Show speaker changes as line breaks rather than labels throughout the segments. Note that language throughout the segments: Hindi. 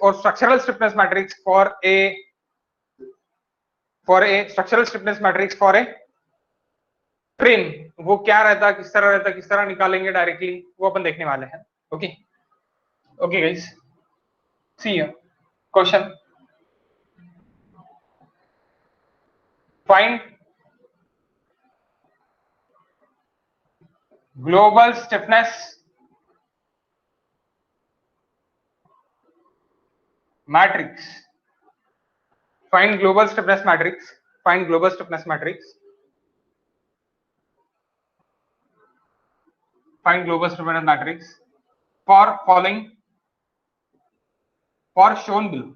or structural stiffness matrix for a structural stiffness matrix for a train, वो क्या रहता, किस तरह रहता, किस तरह निकालेंगे डायरेक्टली, वो अपन देखने वाले हैं. Okay okay guys, see here question. Find global stiffness matrix. Find global stiffness matrix. Find global stiffness matrix. Find global stiffness matrix for following, for shown below.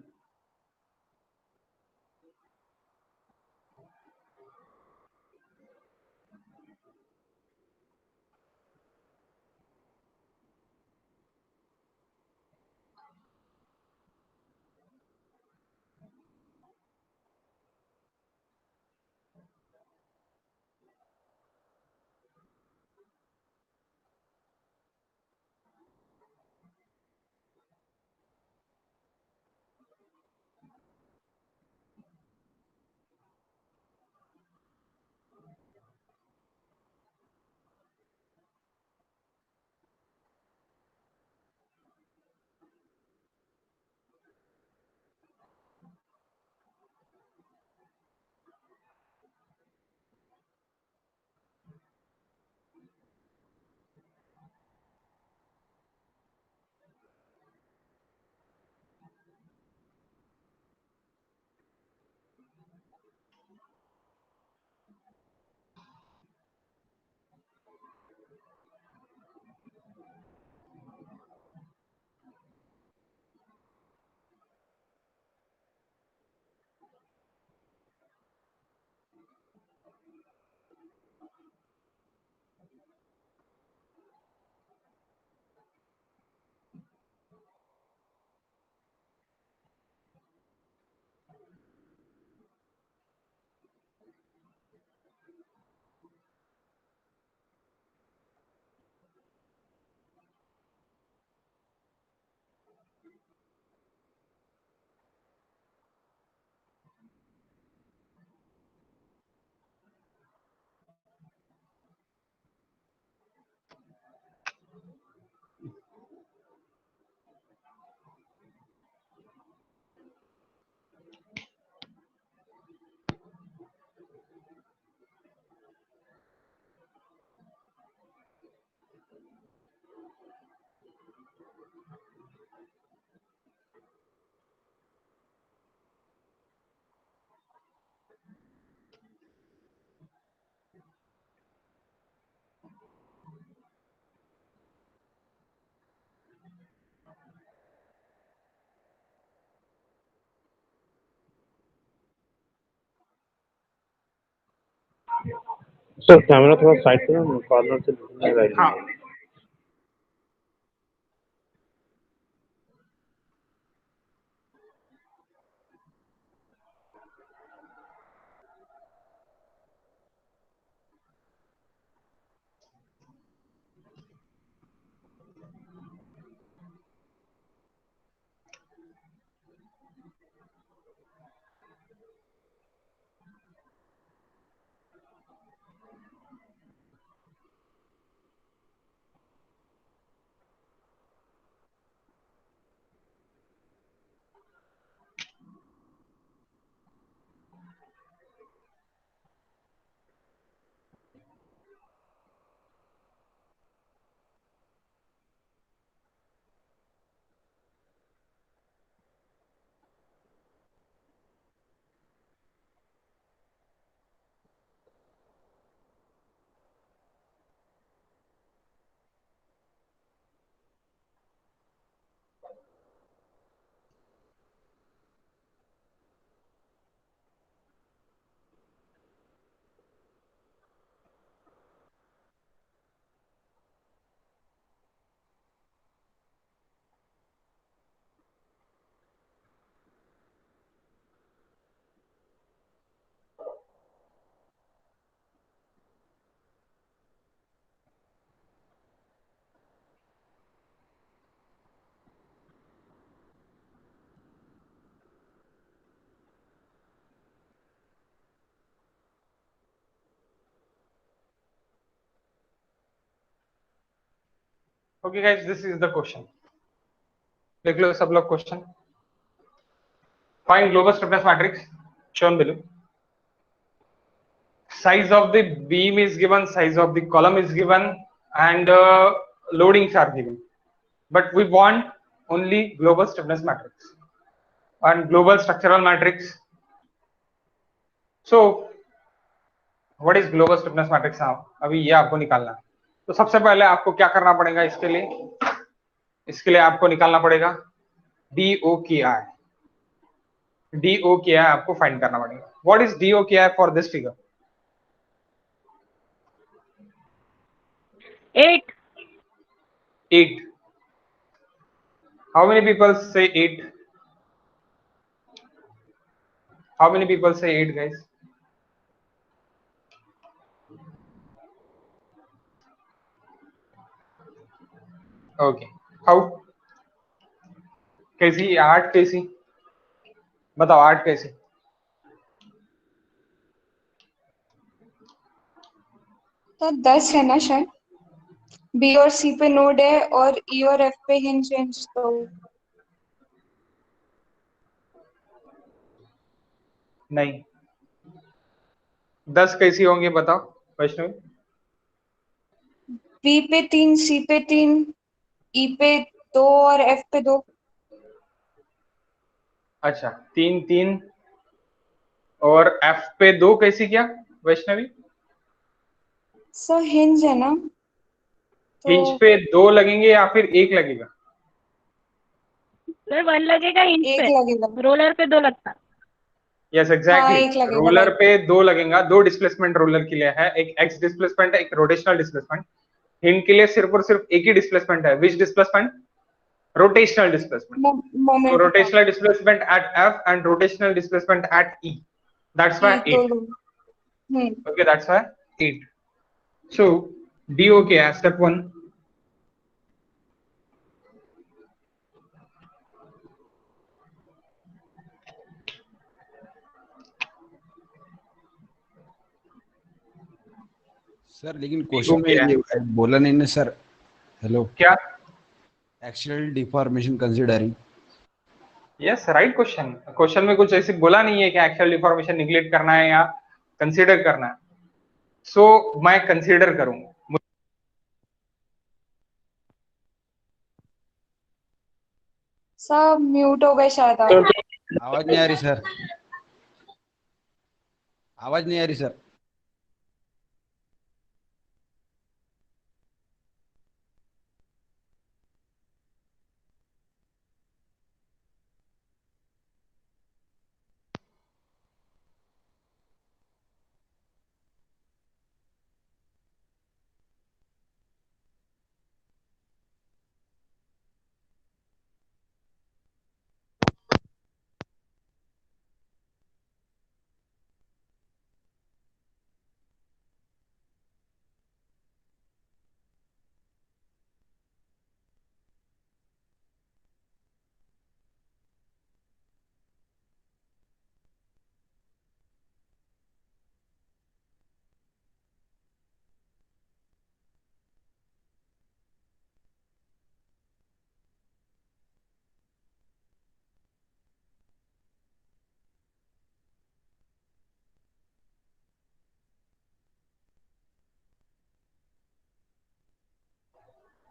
Sir camera थोड़ा साइड पे ना, कॉर्नर से दिखने लग रहा
हाँ
है.
Okay guys, this is the question. देख लो सब लोग question. Find global stiffness matrix shown below. Size of the beam is given, size of the column is given, and loadings are given, but we want only global stiffness matrix and global structural matrix. So what is global stiffness matrix now? अभी ये आपको निकालना है. तो सबसे पहले आपको क्या करना पड़ेगा इसके लिए आपको निकालना पड़ेगा DOKI. DOKI आपको फाइंड करना पड़ेगा. What is DOKI for this figure?
8.
8. How many people say 8? How many people say 8, guys? Okay. How? कैसी 8 कैसी? बताओ 8 कैसी?
तो 10 है ना शायद. बी और सी पे नोड है और ई और एफ पे हिंज तो
नहीं. 10 कैसी होंगी बताओ वैष्णवी.
बी पे 3, सी पे 3, ई पे 2 और एफ पे 2.
अच्छा 3 3 और एफ पे 2 कैसी क्या वैष्णवी?
सर हिंज है ना, तो
हिंज पे 2 लगेंगे या फिर 1 लगेगा?
सर 1 लगेगा इंच
1
पे,
लगेगा.
रोलर पे 2 लगता.
यस
हाँ,
एग्जैक्टली.
1 लगेगा.
रोलर पे 2 लगेगा. 2 डिस्प्लेसमेंट रोलर के लिए है, एक एक्स डिस्प्लेसमेंट, एक रोटेशनल डिस्प्लेसमेंट. हिंज के लिए सिर्फ और सिर्फ एक ही डिस्प्लेसमेंट है. Which displacement? Rotational displacement. So
moment.
rotational displacement at F and rotational displacement at E. That's why 8. Okay, that's why 8. So DOK as step 1.
Sir लेकिन क्वेश्चन में ये बोला नहीं ना सर. हेलो,
क्या?
Axial deformation considering.
Yes right question. Question में कुछ ऐसे बोला नहीं है कि एक्सियल डिफॉर्मेशन निगलेक्ट करना है या कंसीडर करना है. सो मैं कंसीडर करूंगा.
सब म्यूट हो गए शायद.
आवाज नहीं आ रही सर. आवाज नहीं आ रही सर.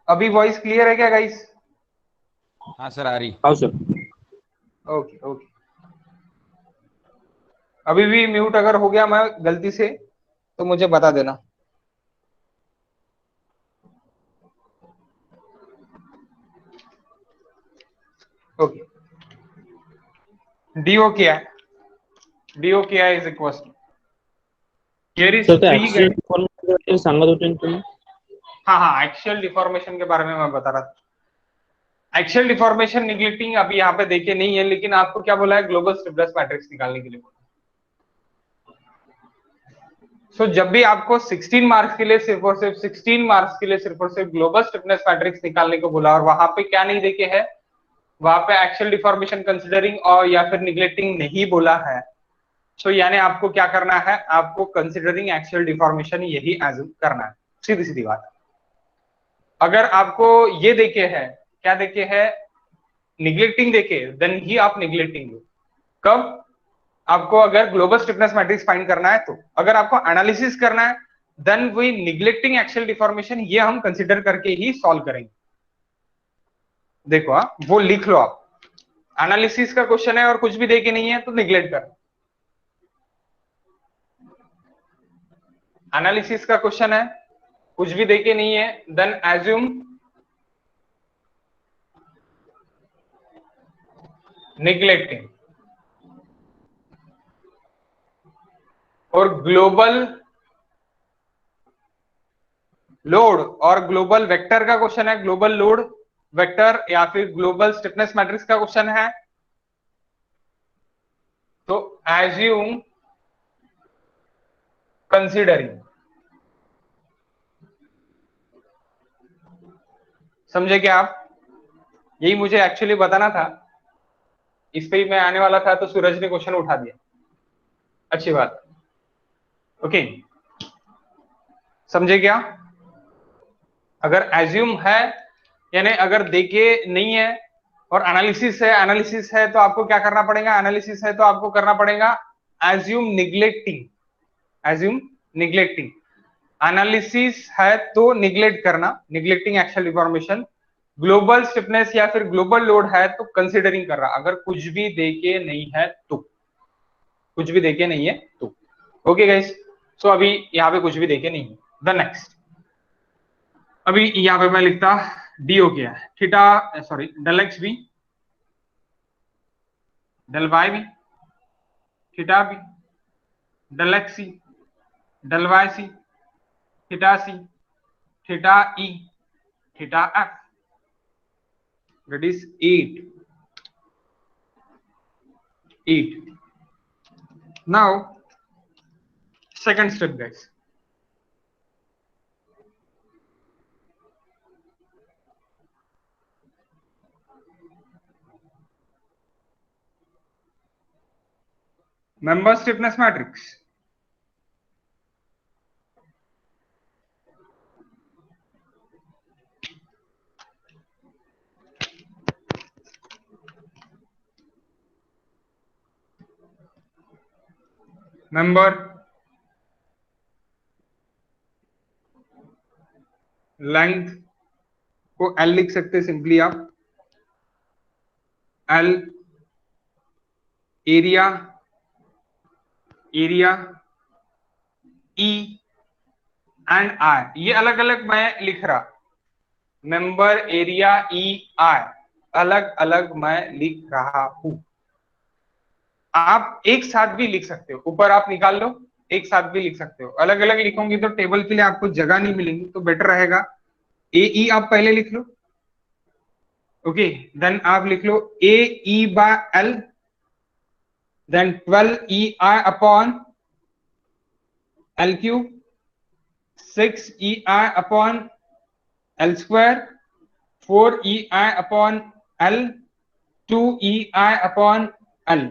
अभी वॉइस क्लियर है क्या गाइस?
हाँ सर आ रही.
हाँ सर.
Okay okay. अभी भी म्यूट अगर हो गया मैं गलती से तो मुझे बता देना. ओके. DO क्या है? DO क्या is equals to here is
sir तो
3
एक्सियल डिफॉर्मेशन सांगत होते ना तुम्ही.
हाँ एक्सियल डिफॉर्मेशन के बारे में मैं बता रहा था. एक्सियल डिफॉर्मेशन निगलेक्टिंग अभी यहाँ पे देखे नहीं है, लेकिन आपको क्या बोला है? ग्लोबल स्टिफनेस मैट्रिक्स निकालने के लिए बोला. सो जब भी आपको 16 मार्क्स के लिए सिर्फ और सिर्फ 16 मार्क्स के लिए सिर्फ और सिर्फ ग्लोबल स्टिफनेस मैट्रिक्स निकालने को बोला और वहां पे क्या नहीं देखे है, वहां पे एक्सियल डिफॉर्मेशन कंसीडरिंग और या फिर निगलेक्टिंग नहीं बोला है. सो यानी आपको क्या करना है? आपको कंसीडरिंग एक्सियल डिफॉर्मेशन यही एज्यूम करना है. सीधी सीधी बात. अगर आपको ये देखे है, क्या देखे है, निग्लेक्टिंग देखे, देन ही आप निग्लेक्टिंग लो। कब? आपको अगर ग्लोबल स्टिफनेस मैट्रिक्स फाइंड करना है तो। अगर आपको एनालिसिस करना है देन वही निग्लेक्टिंग एक्सियल डिफॉर्मेशन, ये हम कंसीडर करके ही सॉल्व करेंगे। देखो वो लिख लो आप, एनालिसिस का क्वेश्चन है और कुछ भी देके नहीं है तो निग्लेक्ट कर। एनालिसिस का क्वेश्चन है, कुछ भी देके नहीं है, देन एज्यूम निग्लेक्टिंग। और ग्लोबल लोड और ग्लोबल वेक्टर का क्वेश्चन है, ग्लोबल लोड वेक्टर या फिर ग्लोबल स्टिफनेस मैट्रिक्स का क्वेश्चन है, तो एज्यूम कंसीडरिंग। समझे क्या आप? यही मुझे एक्चुअली बताना था, इस पे ही मैं आने वाला था तो सूरज ने क्वेश्चन उठा दिया। अच्छी बात। ओके, समझे क्या? अगर एज्यूम है यानी अगर देखे नहीं है और एनालिसिस है, एनालिसिस है तो आपको क्या करना पड़ेगा, एनालिसिस है तो आपको करना पड़ेगा assume neglecting. Assume neglecting, analysis है तो निग्लेक्ट करना, neglecting axial deformation. Global stiffness या फिर ग्लोबल लोड है तो कंसीडरिंग कर रहा, अगर कुछ भी देके नहीं है तो, कुछ भी देके नहीं है तो। ओके गाइस, सो अभी यहाँ पे कुछ भी देके नहीं है। द नेक्स्ट, अभी यहाँ पे मैं लिखता डी हो गया, theta sorry del X B, del Y B, theta B, del X C, del Y C, theta C, theta E, theta F, that is 8. Now second step guys, member stiffness matrix. member length को L लिख सकते सिंपली आप, L area, area E and I, ये अलग अलग मैं लिख रहा, मेंबर एरिया E I अलग अलग मैं लिख रहा हूं। आप एक साथ भी लिख सकते हो, ऊपर आप निकाल लो, एक साथ भी लिख सकते हो। अलग अलग लिखोगे तो टेबल के लिए आपको जगह नहीं मिलेगी, तो बेटर रहेगा ए ई आप पहले लिख लो। ओके, देन आप लिख लो A E by L, then 12 E I upon L cube, 6 E I upon L square, 4 E I upon L, 2 E I upon L.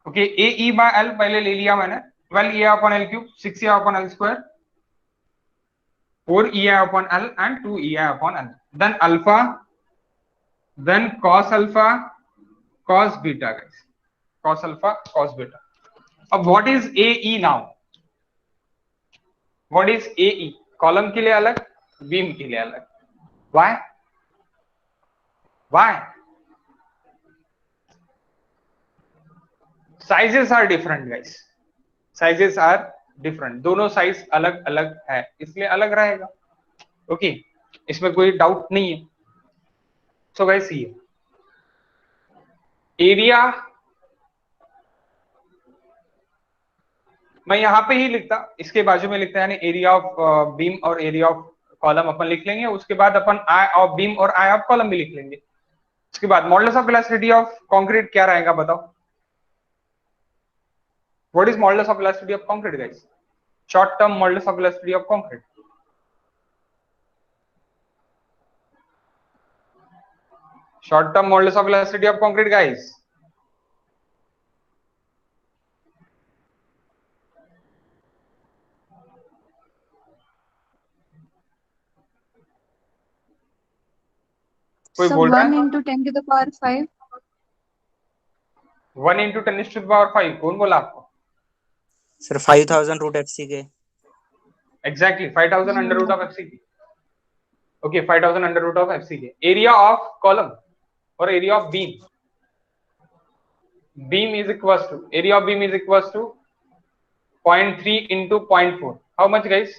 Okay, A E by L पहले ले लिया मैंने, 12 E upon L cube, 6 E upon L square, 4 ei upon L and 2 ei upon L. Then alpha, then cos alpha, cos beta guys, cos alpha, cos beta. What is AE now? What is AE? Column के लिए अलग, बीम के लिए अलग. Why? Why? Sizes are different guys. Sizes are different. दोनों साइज अलग अलग है, इसलिए अलग रहेगा. ओके, इसमें कोई डाउट नहीं है. सो गाइस ये एरिया मैं यहां पे ही लिखता, इसके बाजू में लिखता है, यानी एरिया ऑफ बीम और एरिया ऑफ कॉलम अपन लिख लेंगे. उसके बाद अपन आई ऑफ बीम और आई ऑफ कॉलम भी लिख लेंगे. उसके बाद modulus of elasticity of concrete क्या रहेगा बताओ? What is modulus of elasticity of concrete guys? Short term modulus of elasticity of concrete. Short term modulus of elasticity of concrete guys. कोई
सब
बोल रहा
1
है?
into 10 to the power 5.
1 into 10⁵ कौन बोला आपको?
सर 5000 रूट एफ सी के।
Exactly 5000 under root of F C की। Okay 5000 under root of F C के। एरिया ऑफ कॉलम और area of beam, beam is equals to area of beam is equals to 0.3 into 0.4. How much, guys?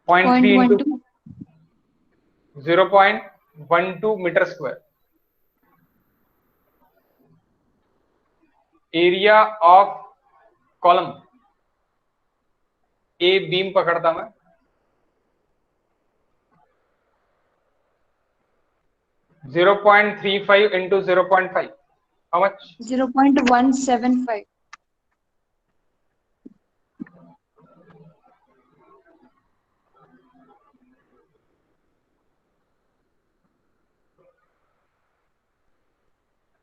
0.3 into
0.12.
0.12 meter square. Area of column, A beam पकड़ता मैं, 0.35 into 0.5. How much?
0.175.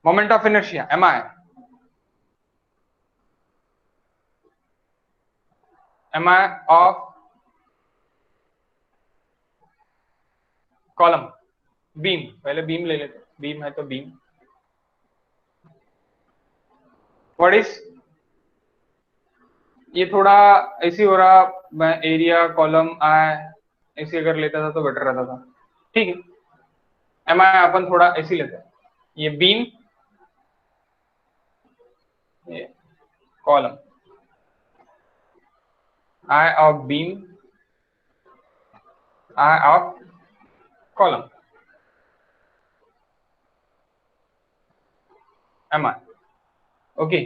Moment of inertia, MI. MI of column, beam. पहले beam ले लेते, beam है तो beam. What is? ये थोड़ा ऐसी हो रहा, मैं एरिया कॉलम आई ऐसे अगर लेता था तो बेटर रहता था। ठीक है, एम आई अपन थोड़ा ऐसी लेते हैं। ये बीम, ये column, I of beam, I of column, M I. Okay,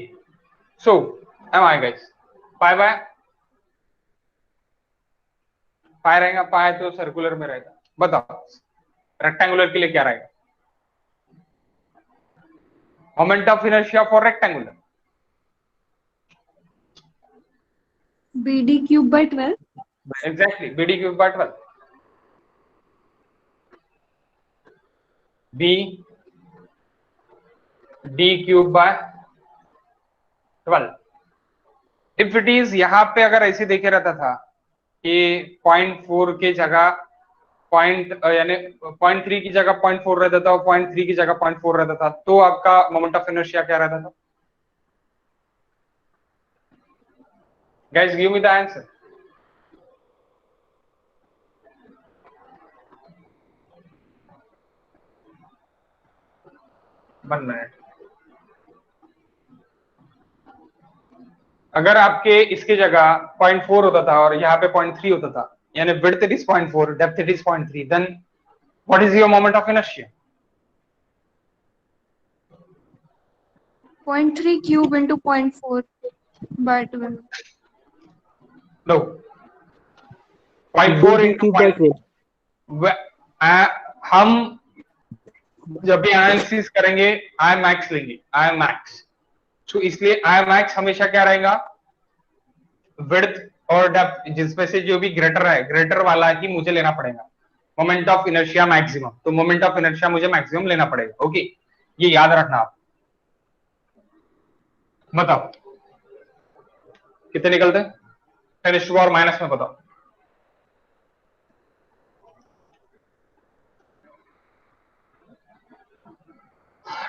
so M I guys, pi by pi रहेगा, पाई तो सर्कुलर में रहेगा। बताओ रेक्टेंगुलर के लिए क्या रहेगा? Moment of inertia for rectangular,
BD cube by 12.
Exactly BD cube by 12, B D cube by 12। If it is, यहाँ पे अगर ऐसे देखे रहता था कि 0.4 के जगह पॉइंट यानी 0.3 की जगह 0.4 रहता था और 0.3 की जगह 0.4 रहता था, तो आपका मोमेंट ऑफ इनर्शिया क्या रहता था? Guys give me the answer. One minute. अगर आपके इसकी जगह 0.4 होता था और यहाँ पे 0.3 होता था, यानी width it is 0.4, depth it is 0.3, then what is your moment of inertia?
0.3 cube into 0.4 by 12.
नो, 0.4 into
क्यूब बाय 12।
हम जब भी एनालिसिस करेंगे आई मैक्स लेंगे, आई मैक्स। तो इसलिए आई मैक्स हमेशा क्या रहेगा? विड्थ और डेप्थ जिसमें से जो भी ग्रेटर है, ग्रेटर वाला ही मुझे लेना पड़ेगा। मोमेंट ऑफ इनर्शिया मैक्सिमम, तो मोमेंट ऑफ इनर्शिया मुझे मैक्सिमम लेना पड़ेगा। ओके, ये याद रखना आप। बताओ कितने निकलते हैं 10⁻⁻ में? बताओ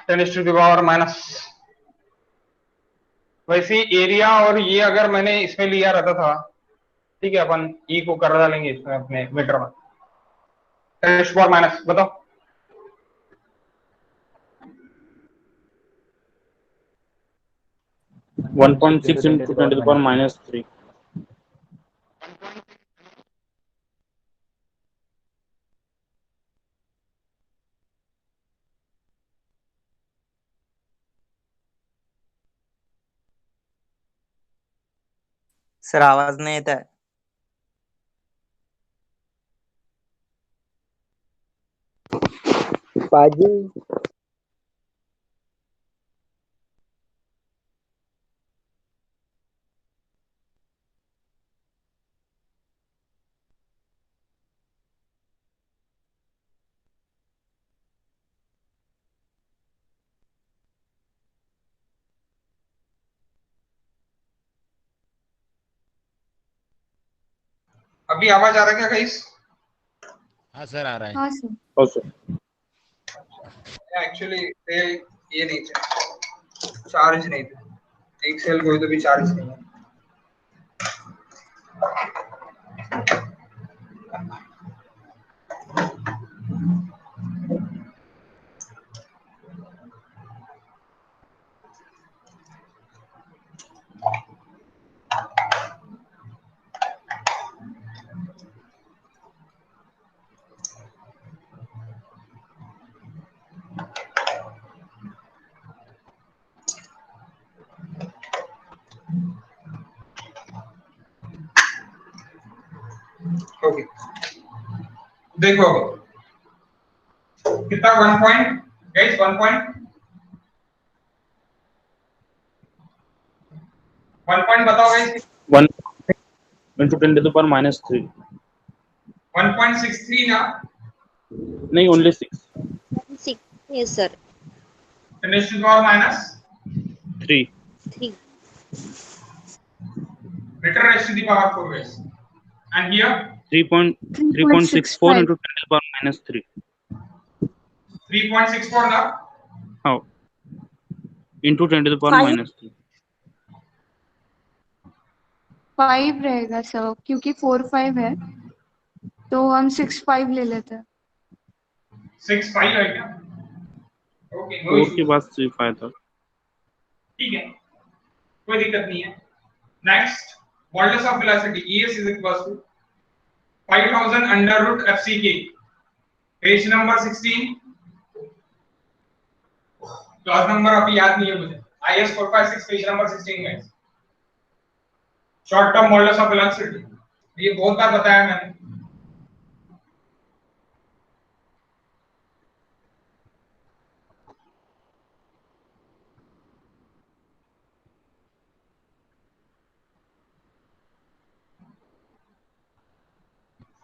10⁻⁻। वैसे एरिया और ये अगर मैंने इसमें लिया रहता था, ठीक है, अपन ई को कर डालेंगे इसमें अपने मीटर में। 10⁻⁻, बताओ।
One point six into 10⁻⁻3।
Sir आवाज नहीं येत आहे।
पाजी
अभी आवाज आ रहा है क्या गाइस?
हाँ सर आ रहा है।
हाँ सर।
Oh, sir.
एक्चुअली ये नहीं थे, चार्ज नहीं थे, एक सेल कोई तो भी चार्ज नहीं है। ओके, देखो कितना 1 पॉइंट गाइस, 1 पॉइंट बताओ guys.
1 into 10 to the power minus 3.
1.63 ना,
नहीं, only 6.
6. Yes, sir.
10 to the power minus
3.
3.
meter raised to the power 4 guys, and here
3.64 into 10 to the power minus 3.
3.64 ना,
How? Into 10 to the power
5.
minus 3.
5 रहेगा सर, क्योंकि 4 5 है तो हम 6 5 ले लेते हैं।
6.5 है क्या? ओके, नो
4
इशू,
के बाद 3 5 था।
ठीक है, कोई दिक्कत नहीं है। Next, modulus of velocity ES is equals to 5000 under root FCK, page number 16, class number अभी याद नहीं है मुझे, IS 456 पेज नंबर 16 में short term modulus of velocity, ये बहुत बार बताया मैंने।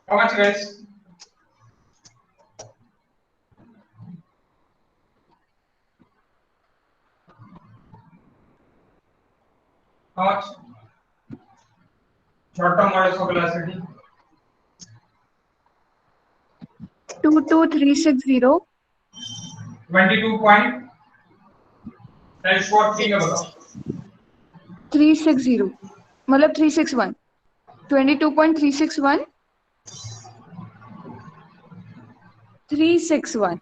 How much guys? How much? Short term modulus of velocity
22360
22 point times what thing है बताओ।
360 मतलब 361 22.361 361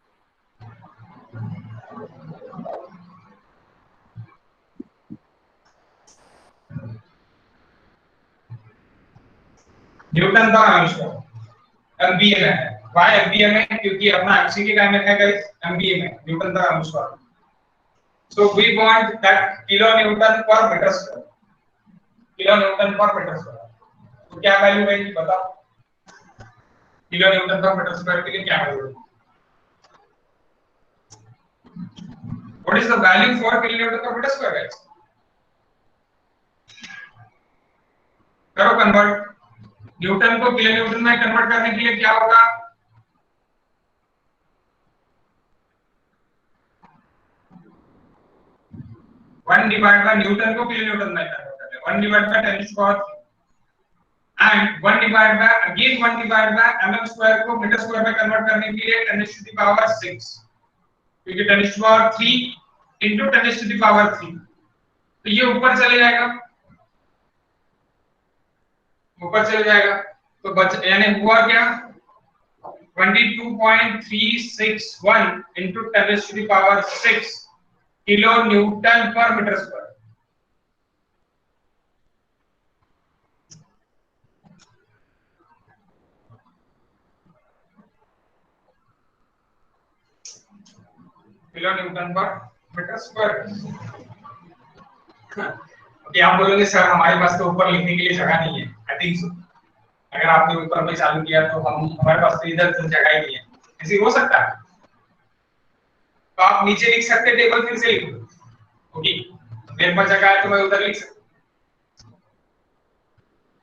न्यूटन का अनुस्वार एमबीए में है। वाई एमबीए में? क्योंकि अपना एमसीके का में है गाइस, एमबीए में न्यूटन का अनुस्वार। So we want that kilo newton per metre square, kilo newton per metre square. तो क्या वैल्यू है बताओ, kilo newton per metre square के लिए क्या वैल्यू है? What is the value for kilo newton per metre square guys? करो कन्वर्ट, न्यूटन को किलो न्यूटन में कन्वर्ट करने के लिए क्या होगा? वन डिवाइड बाय न्यूटन को किलो न्यूटन में कन्वर्ट करना है, 1 divide by 10 to power and 1 divide by again 1 divide by mm square को मीटर स्क्वायर में कन्वर्ट करने के लिए 10 टू द पावर 6, क्योंकि 10 to the power 3 into 10 to the power 3, तो ये ऊपर चले जाएगा, ऊपर चले जाएगा, तो बच यानी हुआ क्या 22.361 into 10 to the power 6 kilo newton per metre square. Kilo newton per metre square. Okay, आप बोलोगे सर हमारे पास तो ऊपर लिखने के लिए जगह नहीं है। आई थिंक सो, अगर आपने ऊपर में चालू किया तो हमारे पास तो इधर जगह ही नहीं है, ऐसे हो सकता है। तो आप नीचे लिख सकते, टेबल फिर से लिख दो। ओके, मेरे पास जगह है तो मैं उधर लिख सकता।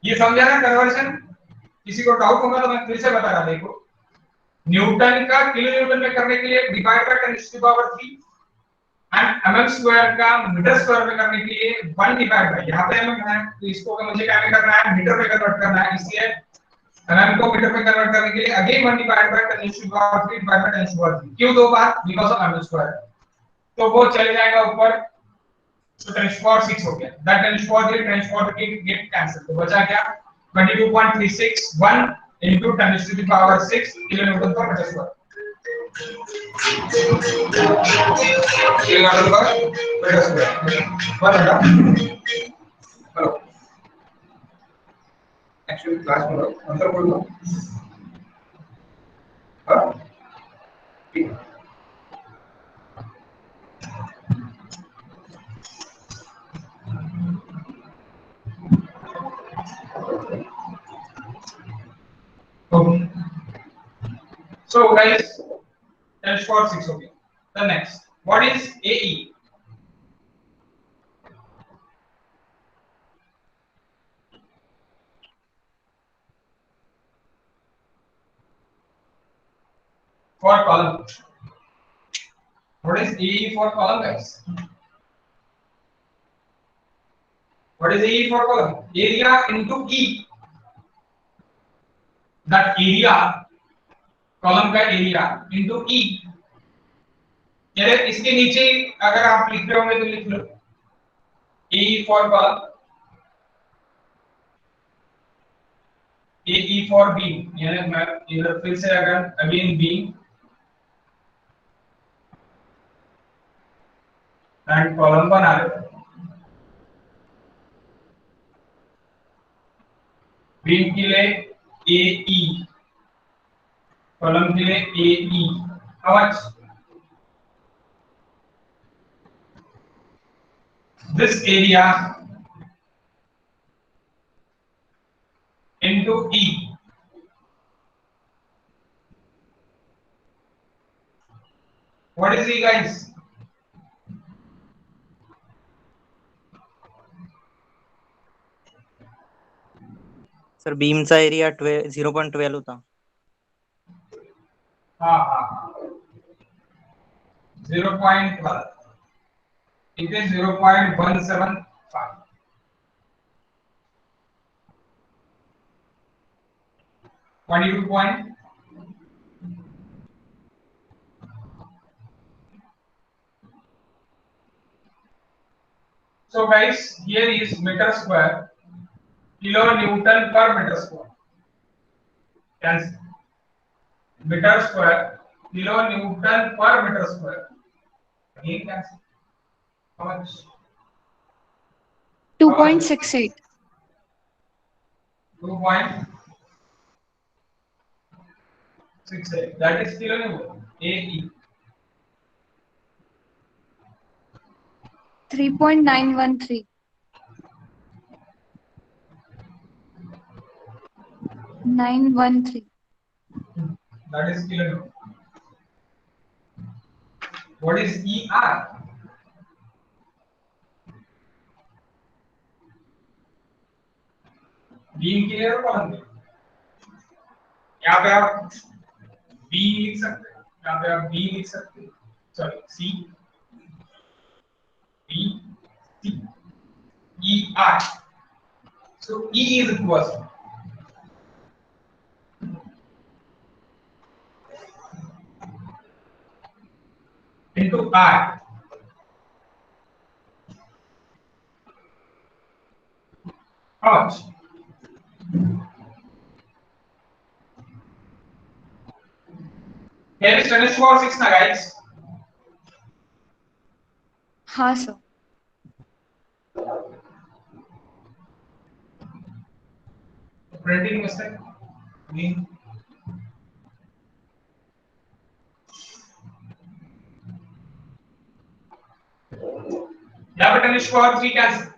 ये समझा ना कन्वर्जन? किसी को डाउट होगा तो मैं फिर से बता रहा, देखो न्यूटन का किलो न्यूटन में करने के लिए divide by 10 to the power 3 and mm square का मीटर स्क्वायर में करने के लिए 1 डिवाइड बाय, यहां पे mm है तो इसको मुझे क्या में करना है, मीटर में कन्वर्ट करना है, इसलिए mm को मीटर में कन्वर्ट करने के लिए again 1 divide by 10 to the power 3 divide by 10 to the power 3 क्यों दो बार बिकॉज़ ऑफ m स्क्वायर तो वो चले जाएगा ऊपर तो 10 टू पावर 6 हो गया that 10 to power 3 10 to power 3 get cancel तो बचा क्या 22.361 into 10 to the power 6 kilonewton per meter square kilonewton per meter square पर बेटा हेलो एक्चुअली क्लास में अंदर बोल दो हां okay so guys 10 to power 6 okay the next what is AE for column what is AE for column guys what is AE for column area into E that area column का area into E यानी इसके नीचे अगर आप लिख रहे होंगे तो लिख लो AE for column AE for beam यानी मैं इधर फिर से अगर अगेन beam एंड कॉलम बना रहे बीम के लिए AE कॉलम के लिए AE how much this area into E what is E guys
sir बीमचा एरिया 0.12 होता
हाँ हाँ 0.12 इथे 0.175 22 point so guys here is meter square kilonewton per meter square cancel meter square kilonewton per meter square again cancel how much
2.68
2.68 that is kilonewton AE
3.913 913
that is kilonewton what is ER beam के लिए कॉलम के यहाँ पे आप B लिख सकते हैं यहाँ पे आप B लिख सकते हैं sorry C B C E R so E is equals to into R how much here is 24/6 na guys
हाँ सर
printing mistake mean यहाँ पे 10^3 cancel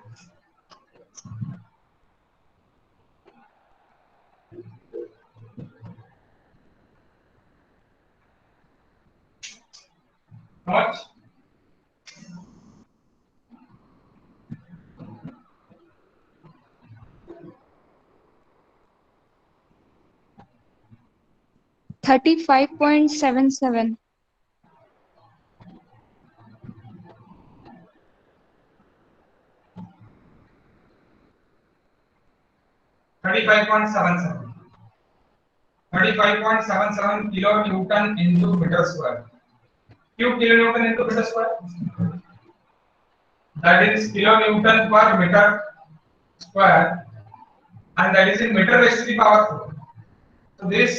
how much
35.77
35.77 35.77 kilo newton into metre square. क्यों kilo newton into metre square? That is kilo newton per metre square and that is in meter raised to the power 4. So this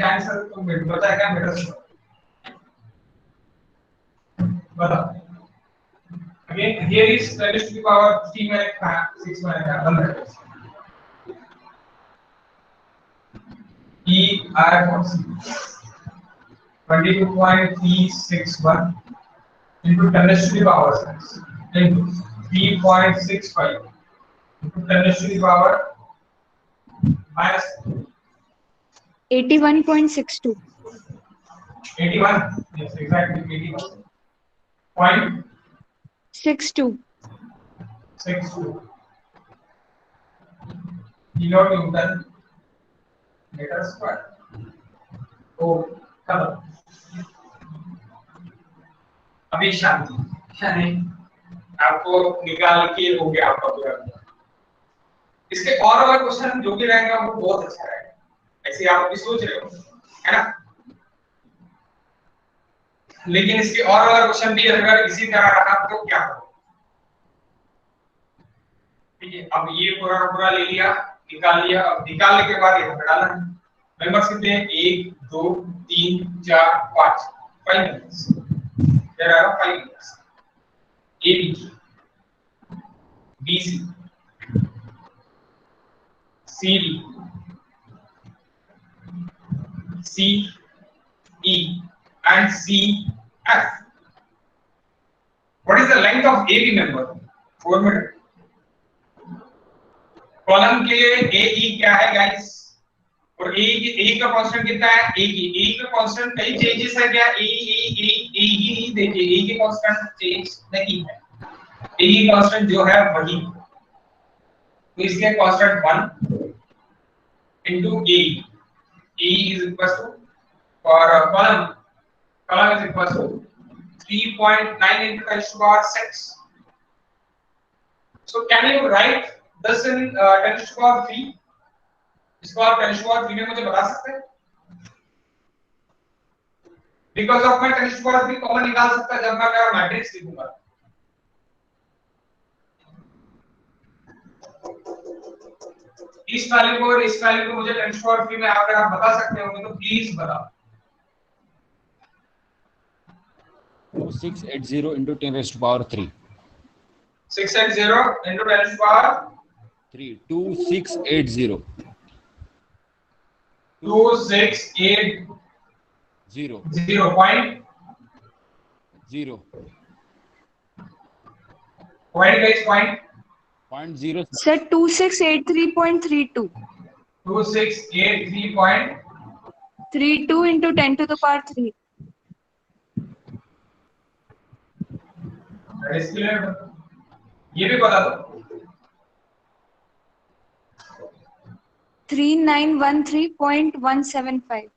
answer to बचा क्या मीटर स्क्वायर? बताओ। Again here is 10 raised to the power 3 में 6 में क्या बन रहा है? E I for C 22.361 into 10 raised to the power 6 into 3.65 into 10 raised to the power minus
81.62.
81. Yes, exactly 81. Point
62.
62 kilo Newton meter square. तो चलो अभी शांति यानी आपको निकाल के हो गया आपका पूरा। इसके और क्वेश्चन जो भी रहेगा वो बहुत अच्छा रहेगा, ऐसे आप भी सोच रहे हो है ना। लेकिन इसके और क्वेश्चन भी अगर इसी तरह रहा तो क्या हो, ठीक है। अब ये पूरा ले लिया, निकाल लिया। अब निकालने के बाद यहाँ पे डालना है। मेंबर्स कितने हैं? 1 2 3 4 5 5 members. There are 5 members. A B C C D C E and CF. What is the length of AB member? 4 metre. Column के लिए AE क्या है गाइस? और A का कांस्टेंट कितना है? A का कांस्टेंट कहीं चेंजेस है क्या? A ही नहीं, देखिए A के कांस्टेंट चेंज नहीं है। A कांस्टेंट जो है वही, तो इसके constant 1 into A is equals to for column is equals to 3.9 into 10 to the power 6. So can you write this in 10 to the power 3? इसको आप 10 to the power 3 में मुझे बता सकते हैं? Because of मैं 10 to the power 3 कॉमन निकाल सकता है जब मैं मेरा मैट्रिक्स लिखूंगा। इस वैल्यू को और इस वैल्यू को मुझे 10 to the power 3 में अगर आप बता सकते हो तो प्लीज बताओ।
2680 into 10 raised to power 3.
680 into 10 to the power
3. 2680.
2680
0.
0 point
0.
point guys point
0.
Sir, 2683.32.
2683.32
into 10 to the power 3.
ये भी बता दो।
3913.175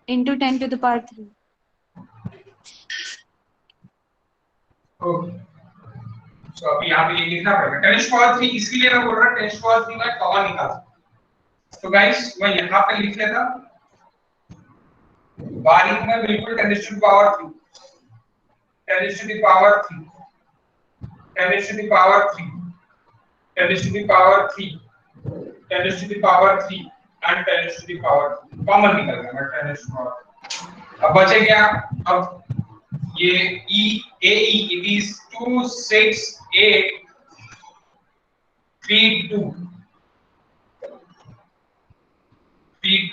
into 10 to the power 3.
Okay, सो अभी यहाँ पे ये लिखना पड़ेगा 10 to the power 3। इसलिए मैं बोल रहा हूँ 10 to the power 3 में कॉमन निकाल। तो गाइस मैं यहाँ पे लिख लेता बारीक में बिल्कुल 10 to the power 3, 10 to the power 3, 10 to the power 3, 10 to the power 3, 10 to the power 3 and 10 to the power 3 common निकल गया 10 to the power। अब बचे क्या? अब ये AE it is 26832 feet।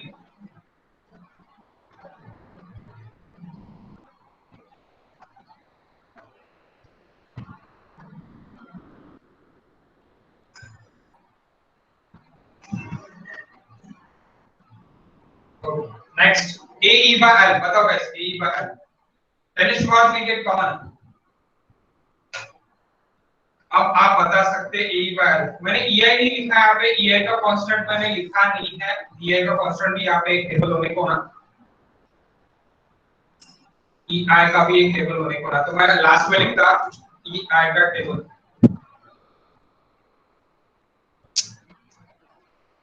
Next AE by L बताओ guys AE by L 10 to the power 3 के कॉमन। अब आप बता सकते हैं AE by L। मैंने EI नहीं लिखा यहाँ पे, EI का कांस्टेंट मैंने लिखा नहीं है। EI का कांस्टेंट भी यहाँ पे एक टेबल होने को ना, EI का भी एक टेबल होने को ना, तो मैंने लास्ट में लिखा EI का टेबल।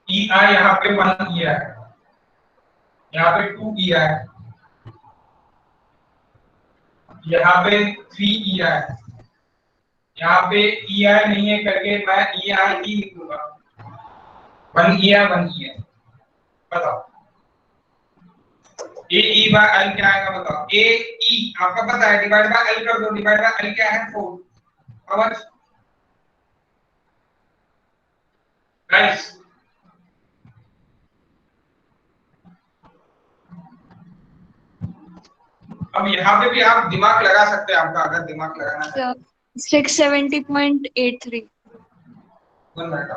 ई आई यहाँ पे 1 ई है, यहाँ पे 2 ई है, यहाँ पे 3 ई है, यहाँ पे ई आई नहीं है करके मैं ई आई ही लिखूंगा। 1 ई है 1 ई है। बताओ ए ई बाय एल क्या आएगा बताओ। ए ई आपका पता है, डिवाइड बाय एल कर दो, डिवाइड बाय एल क्या है 4। समझ गाइस? अब यहाँ पे भी आप दिमाग लगा सकते हैं, आपका अगर दिमाग लगाना है।
670.83
1 मिनट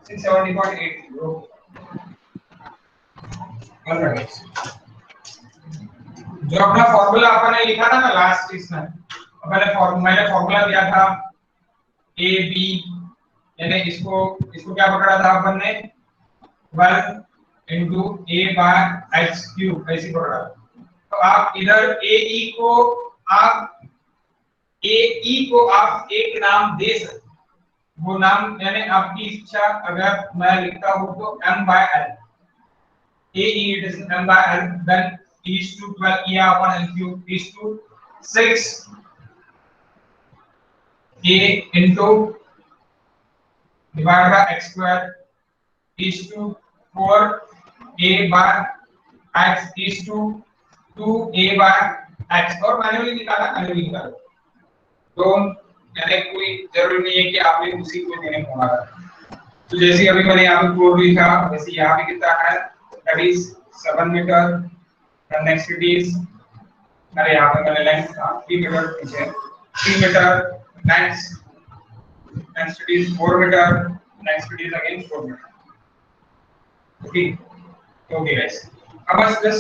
670.83 1 मिनट। जो अपना फॉर्मूला अपन ने लिखा था ना लास्ट इसमें, मैंने फॉर्मूला दिया था ए बी, यानी इसको क्या पकड़ा था अपन ने 1 into a by x cube ऐसे पकड़ा। तो आप इधर ए ई को आप एक नाम दे सकते, वो नाम यानी आपकी इच्छा। अगर मैं लिखता हूं तो m by l, a e it is m by l, then is to 12 e upon l cube is to 6 a into divided by x square is to 4 a by x is to 2 a by x। और मैन्युअली निकाला तो मैंने कोई जरूरी नहीं है कि आपने उसी को देने होगा। तो जैसे अभी मैंने यहाँ पे 4 लिखा, वैसे यहाँ पे कितना है, that is 7 metre. The next it is, अरे यहाँ पे मैंने लेंथ 3 मीटर पीछे 3 metre. Next it is 4 metre, next it is again 4 metre. Okay guys, अब बस दिस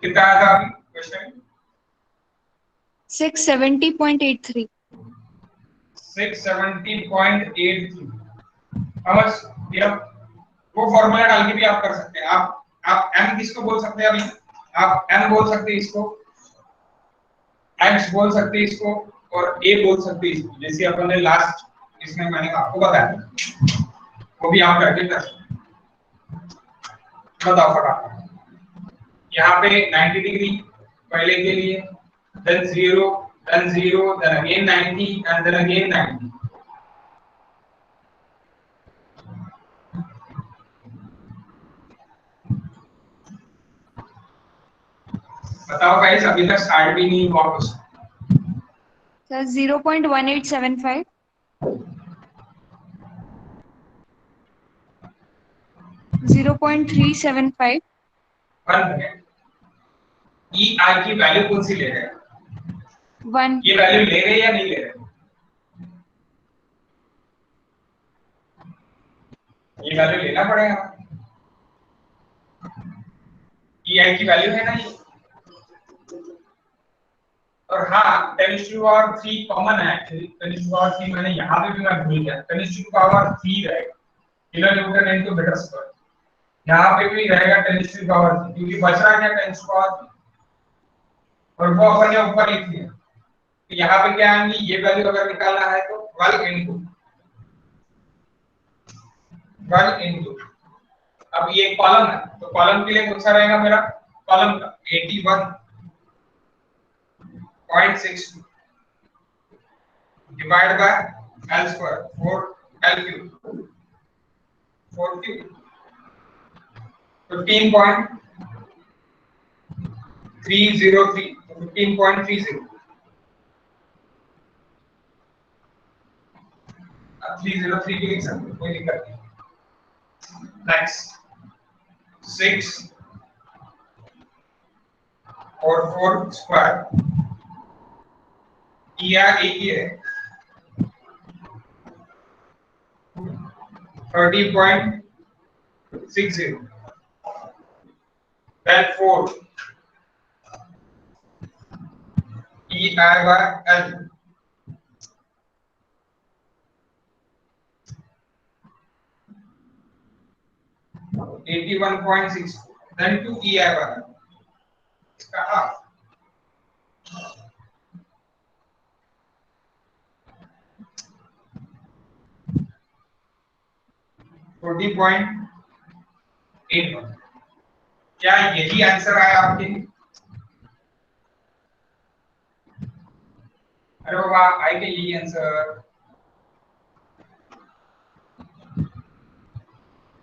कितना आया था अभी क्वेश्चन?
670.83
670.83। समझ ये वो फॉर्मूला डाल के भी आप कर सकते हैं। आप m किसको बोल सकते हैं? अभी आप m बोल सकते हैं इसको, x बोल सकते हैं इसको, और a बोल सकते हैं इसको। जैसे अपन ने लास्ट इसमें मैंने आपको बताया, वो भी आप करके कर सकते हैं। बताओ फटाफट। यहाँ पे 90 डिग्री पहले के लिए, then 0, then 0, then again 90, and then again 90। बताओ गाइस, अभी तक स्टार्ट भी नहीं हुआ कुछ।
सर 0.1875 0.375
1 मिनट, ई आई की वैल्यू कौन सी ले रहे हैं?
1
ये वैल्यू ले रहे हैं या नहीं ले रहे? ये वैल्यू लेना पड़ेगा। ई आई की वैल्यू है ना ये। और हाँ 10⁻³ कॉमन है एक्चुअली। 10⁻³ मैंने यहाँ पे भी मैं भूल गया, 10⁻³ रहेगा किलोन्यूटन इनटू मीटर स्क्वायर। यहाँ पे भी रहेगा 10⁻³, क्योंकि बच रहा क्या 10⁻³ और वो अपन ने ऊपर लिख दिया। तो यहाँ पे क्या आएंगी ये वैल्यू अगर निकालना है तो 12 इनटू, अब ये कॉलम है तो कॉलम के लिए कौन सा रहेगा मेरा? कॉलम का 81.62 divide by l square 4 l cube 4 cube 15.303 15.30 303 भी लिख सकते कोई दिक्कत नहीं। नेक्स्ट 6 और 4 स्क्वायर, या एक ही है 30.60 then 4 e I by l 81.6 then 2 e I by l इसका हाफ। 40.81। क्या यही आंसर आया आपके? अरे बाबा आई क्या यही आंसर?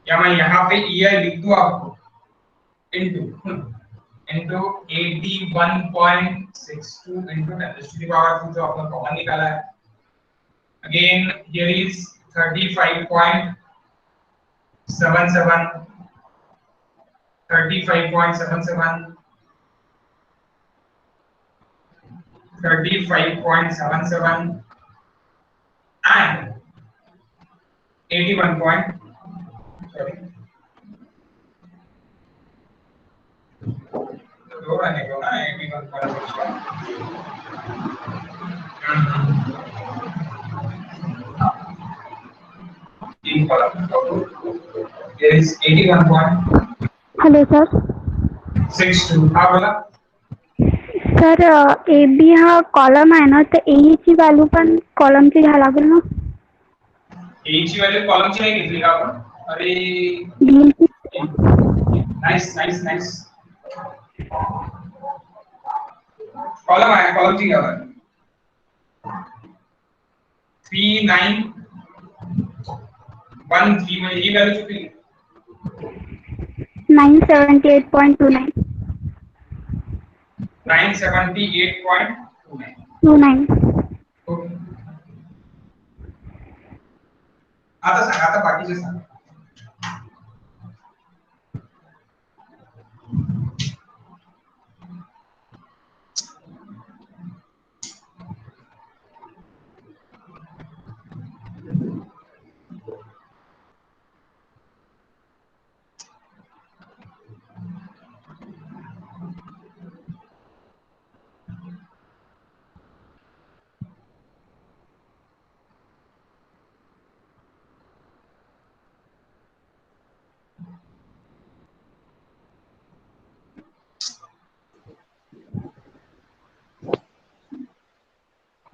या मैं यहाँ पे EI लिख दूं आपको इनटू 81.62 into 10⁻², जो आपने कॉमन निकाला है। Again here is 35.77, 35.77, 35.77 and 81 point, sorry, दो रहने को ना 81.61। तीन column there is 81.62।
Hello sir.
हाँ बोला।
सर ए बी हा कॉलम आहे ना, तर ए ची व्हॅल्यू पण कॉलमची घ्यावी लागेल ना?
ए ची व्हॅल्यू कॉलमची नाही घेतली का आपण? अरे नाइस नाइस नाइस, कॉलम आहे, कॉलमची घ्यावी लागेल। 3913 म्हणजे ही व्हॅल्यू चुकली।
978.29.
978.29। ओके, आता सांग, आता बाकीचे सांग।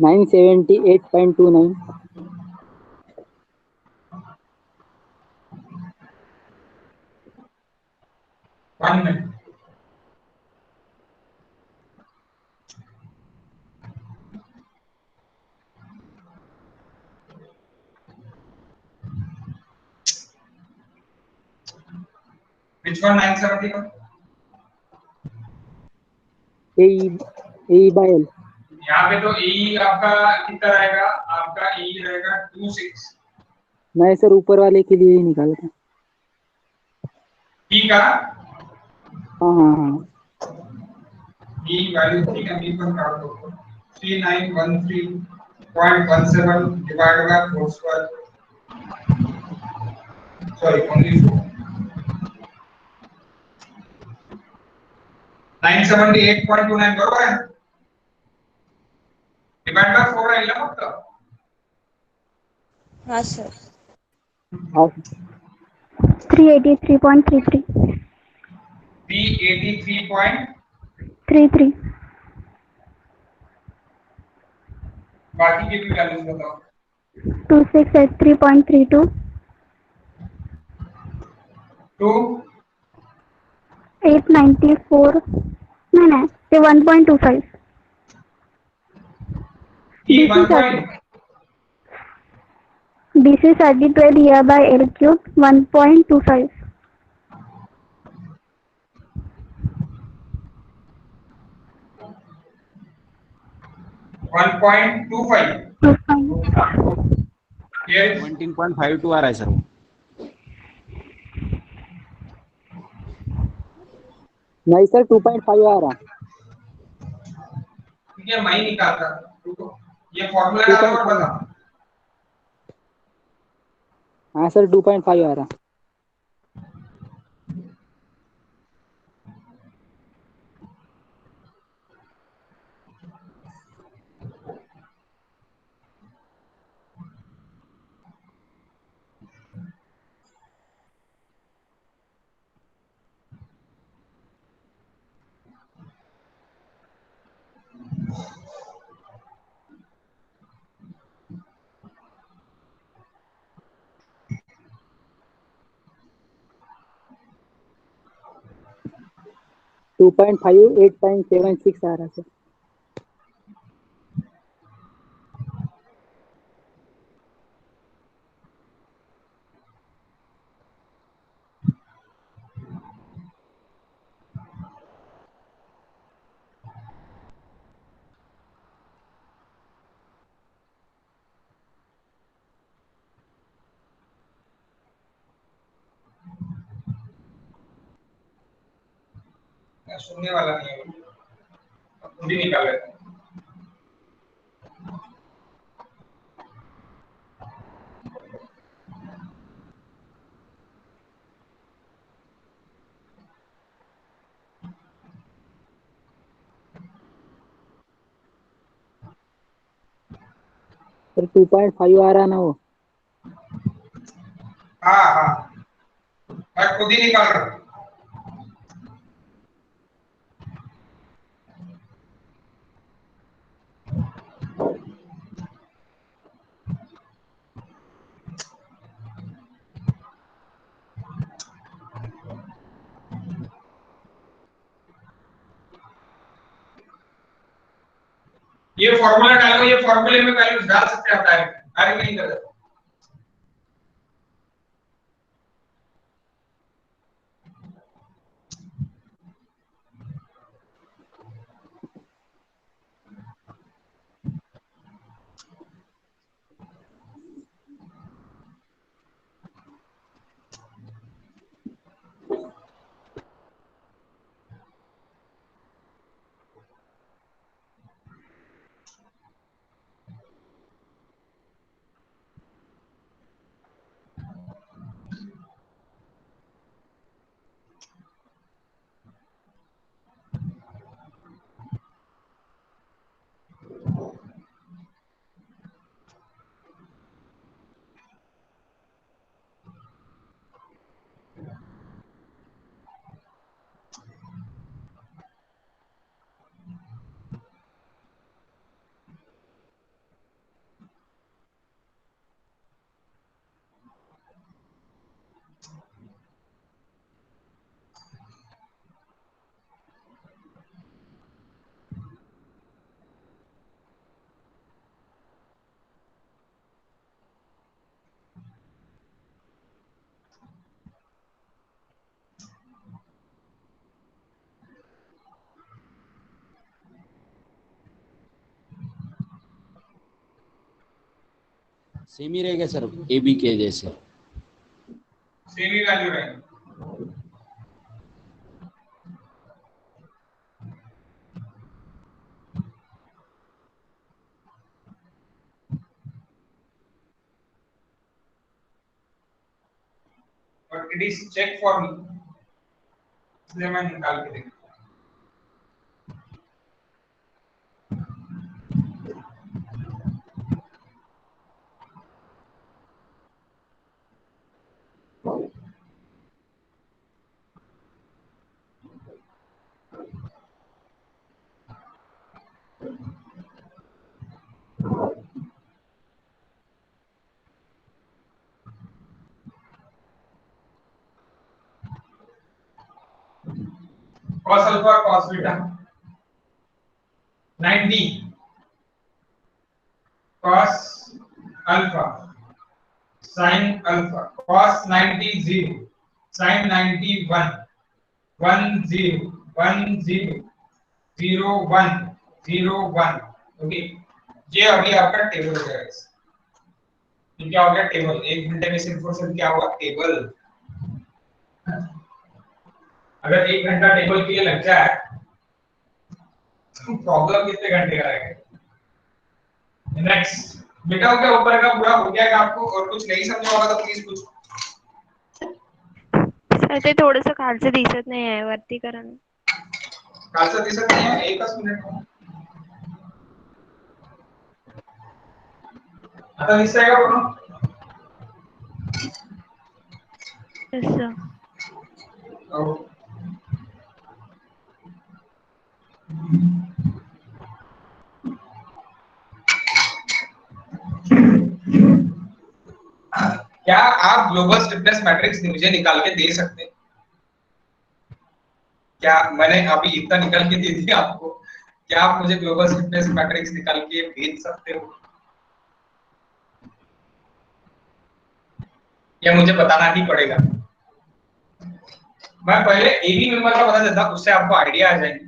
$978.29।
1 minute। Which one 970 का?
AE by L।
यहाँ पे तो E आपका कितना रहेगा? आपका E रहेगा 26।
नहीं सर, ऊपर वाले के लिए ही निकाला था।
E का?
हाँ हाँ हाँ।
E वैल्यू ठीक है, E पर काट दो। 3913.17 divided by 4 square, sorry only 4, 978.29 बरोबर आहे। डिवाइड बाय 4 राहिला फक्त।
हाँ सर।
383.33.
383.33। बाकी के भी वैल्यूज बताओ।
2683.32.
2
894. नहीं ते 1.25.
E 1 point,
BC 12 here by L cube 1.25.
1.25। Here is
17.52 आ रहा है सर वो।
नहीं सर, 2.5 आ रहा।
ठीक है, मैं ही निकालता। रुको, ये फॉर्मूला डालो और बता।
हाँ सर, 2.5 आ रहा। 2.5 8.76 आ रहा सर।
सुनने वाला नहीं है, खुद ही निकाल लेते हैं।
सर 2.5 आ रहा ना वो।
हाँ हाँ, मैं खुद ही निकाल रहा हूँ। ये फॉर्मूला डालो, ये फॉर्मूले में वैल्यूज डाल सकते हैं आप डायरेक्ट नहीं कर सकते।
सेम ही रहेगा सर ए बी के जैसे।
सेम ही वैल्यू रहेगी। But it is check for me, इसलिए मैं निकाल के देखता हूँ। cos alpha cos beta 90 cos alpha sin alpha cos 90 0 sin 90 1 1 0 1 0 0 1 0 1। Okay, ये अभी आपका टेबल हो जाएगा। ये क्या हो गया? टेबल। 1 घंटे में सिर्फ और सिर्फ क्या हुआ? टेबल। अगर 1 घंटा टेबल के लिए लग जाए तो प्रॉब्लम कितने घंटे का रहेगा? नेक्स्ट बेटा, क्या ऊपर का पूरा हो गया? आपको और कुछ नहीं समझा होगा तो प्लीज पूछो।
सर ते थोडंसं खालचं दिसत नाही आहे, वरती करा ना.
खालचं दिसत नाही आहे? एकच मिनिट. आता दिसतंय का पूर्ण?
तसं
क्या आप ग्लोबल स्टिफनेस मैट्रिक्स मुझे निकाल के दे सकते हैं? क्या मैंने अभी इतना निकल के दे दिया आपको, क्या आप मुझे ग्लोबल स्टिफनेस मैट्रिक्स निकाल के भेज सकते हो, या मुझे बताना ही पड़ेगा? मैं पहले एबी मेंबर का बता देता, उससे आपको आइडिया आ जाएगी।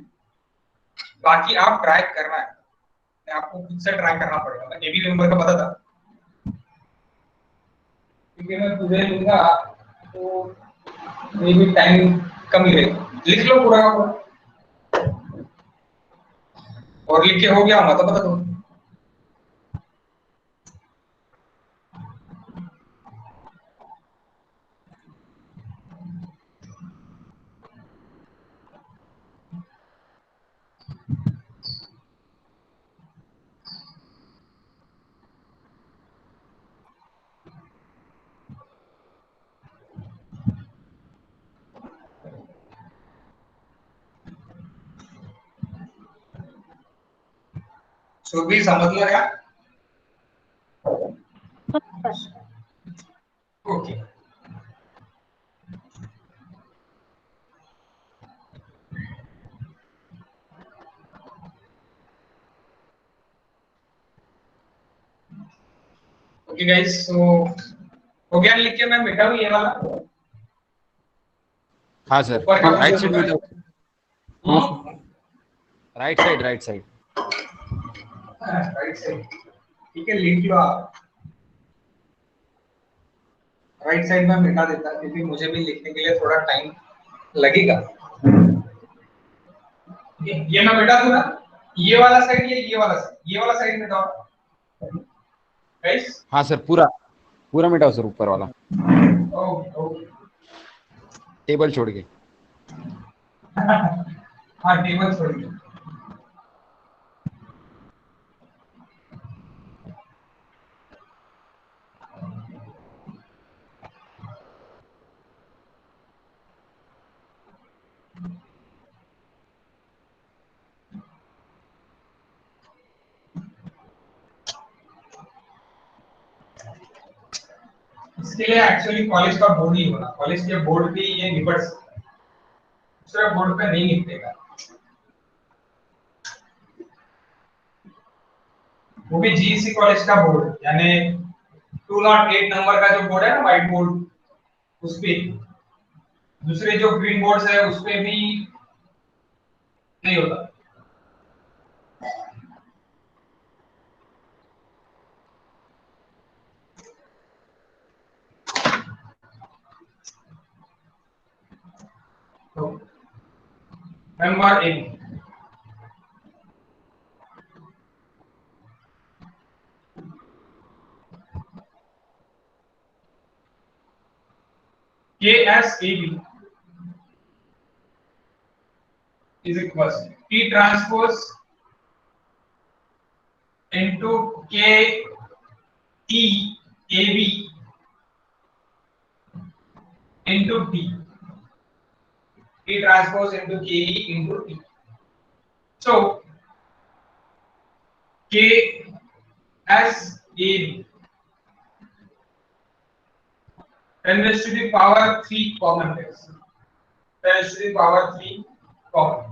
बाकी आप ट्राई करना है, आपको खुद से ट्राई करना पड़ेगा। मैं एबी मेंबर का बता था, क्योंकि मैं पूरे लूंगा तो मे भी टाइम कम ही रहेगा। लिख लो पूरा का पूरा, और लिख के हो गया मतलब बता दो। सुबह समझ लिया क्या? ओके, ओके गाइस, सो हो गया लिख के? मैं मिटा हूं ये वाला।
हाँ सर,
ऊपर का
राइट साइड में,
हाँ,
right side, right side.
Right side, ठीक है, लिख लो आप। राइट साइड में मिटा देता, क्योंकि मुझे भी लिखने के लिए थोड़ा टाइम लगेगा। ये मैं मिटा दूं ना, ये वाला साइड, ये वाला साइड, ये वाला साइड मिटाओ गाइस।
हाँ सर, पूरा पूरा मिटाओ सर, ऊपर वाला
ओके
टेबल छोड़ के।
हाँ, टेबल छोड़िए। इसके लिए एक्चुअली कॉलेज का बोर्ड ही होना, कॉलेज के बोर्ड पे ये निपट सकता है, दूसरे बोर्ड पे नहीं निपटेगा। वो भी जीईसी कॉलेज का बोर्ड, यानी 208 नंबर का जो बोर्ड है ना, व्हाइट बोर्ड, उस पे। दूसरे जो ग्रीन बोर्ड्स है उस पे भी नहीं होता। तो number 1, KSAB is equals to T transpose into KEAB into T. T transpose into KE into T. So KSAB 10 raised to the power 3 common factors. 10 raised to the power 3 common.